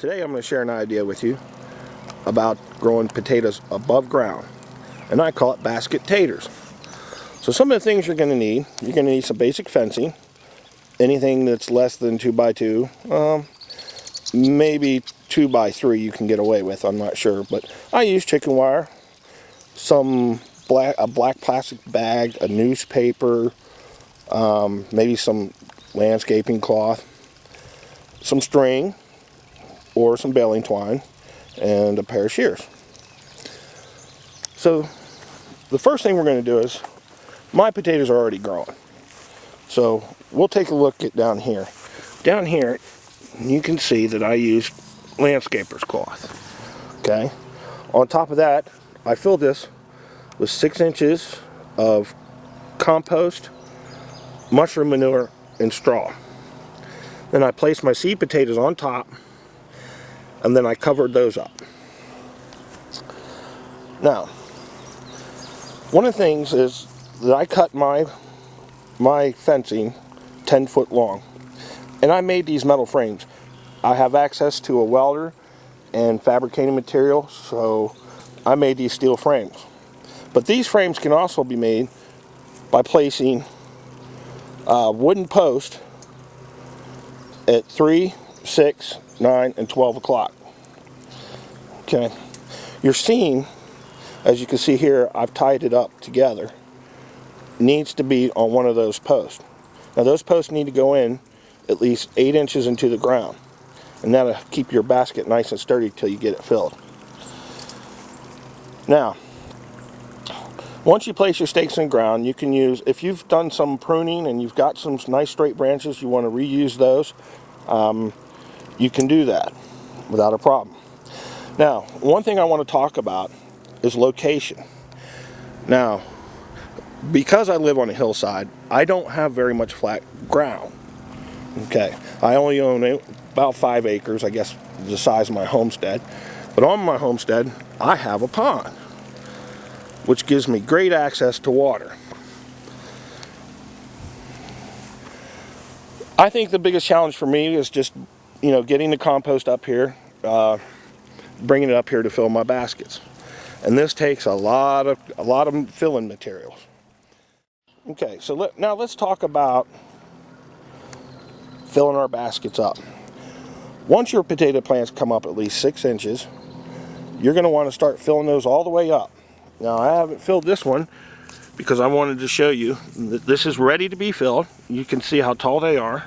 Today I'm going to share an idea with you about growing potatoes above ground, and I call it basket taters. So some of the things you're going to need some basic fencing. Anything that's less than 2x2, maybe 2x3 you can get away with, I'm not sure, but I use chicken wire, a black plastic bag, a newspaper, maybe some landscaping cloth, some string or some baling twine, and a pair of shears. So the first thing we're going to do is, my potatoes are already growing, so we'll take a look at down here. Down here you can see that I used landscaper's cloth. Okay, on top of that I filled this with 6 inches of compost, mushroom manure, and straw. Then I placed my seed potatoes on top, and then I covered those up. Now, one of the things is that I cut my fencing 10 foot long, and I made these metal frames. I have access to a welder and fabricating material, so I made these steel frames. But these frames can also be made by placing a wooden post at 3, 6, 9, and 12 o'clock. Okay, your seam, as you can see here, I've tied it up together, needs to be on one of those posts. Now those posts need to go in at least 8 inches into the ground, and that'll keep your basket nice and sturdy till you get it filled. Now, once you place your stakes in the ground, you can use, if you've done some pruning and you've got some nice straight branches, you want to reuse those, you can do that without a problem. Now, one thing I want to talk about is location. Now, because I live on a hillside, I don't have very much flat ground. Okay, I only own about 5 acres, I guess the size of my homestead. But on my homestead, I have a pond, which gives me great access to water. I think the biggest challenge for me is just, getting the compost up here, bringing it up here to fill my baskets. And this takes a lot of filling materials. Okay, so now let's talk about filling our baskets up. Once your potato plants come up at least 6 inches, you're going to want to start filling those all the way up. Now, I haven't filled this one because I wanted to show you that this is ready to be filled. You can see how tall they are.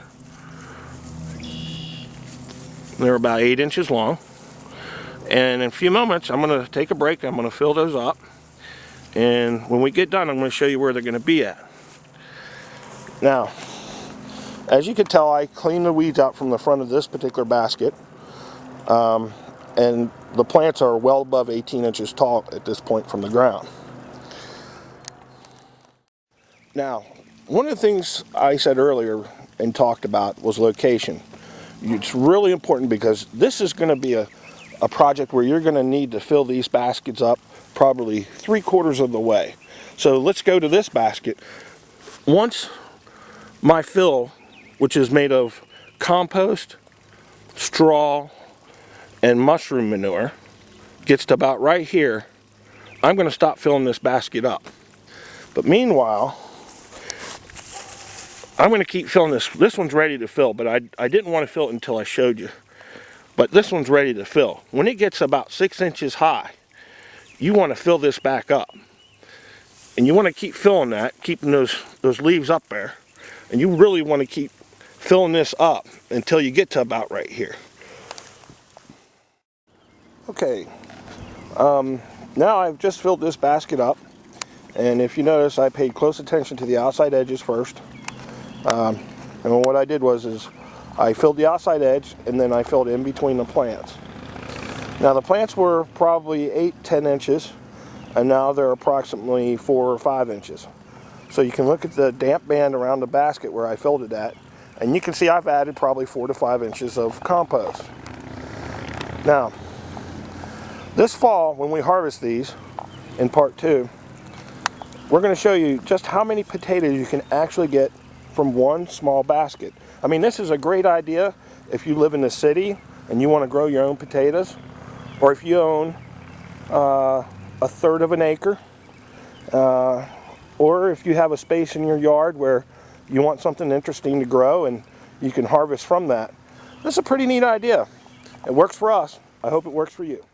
They're about 8 inches long. And in a few moments, I'm going to take a break. I'm going to fill those up. And when we get done, I'm going to show you where they're going to be at. Now, as you can tell, I cleaned the weeds out from the front of this particular basket. And the plants are well above 18 inches tall at this point from the ground. Now, one of the things I said earlier and talked about was location. It's really important because this is going to be a project where you're going to need to fill these baskets up probably 3/4 of the way. So let's go to this basket. Once my fill, which is made of compost, straw, and mushroom manure, gets to about right here, I'm going to stop filling this basket up. But meanwhile, I'm going to keep filling this. This one's ready to fill, but I didn't want to fill it until I showed you. But this one's ready to fill. When it gets about 6 inches high, you want to fill this back up. And you want to keep filling that, keeping those leaves up there. And you really want to keep filling this up until you get to about right here. Okay, now I've just filled this basket up. And if you notice, I paid close attention to the outside edges first. And what I did was I filled the outside edge, and then I filled in between the plants. Now the plants were probably 8-10 inches, and now they're approximately 4 or 5 inches. So you can look at the damp band around the basket where I filled it at, and you can see I've added probably 4 to 5 inches of compost. Now, this fall, when we harvest these in part 2, we're going to show you just how many potatoes you can actually get from one small basket. I mean, this is a great idea if you live in the city and you want to grow your own potatoes, or if you own a third of an acre, or if you have a space in your yard where you want something interesting to grow and you can harvest from that. That's a pretty neat idea. It works for us. I hope it works for you.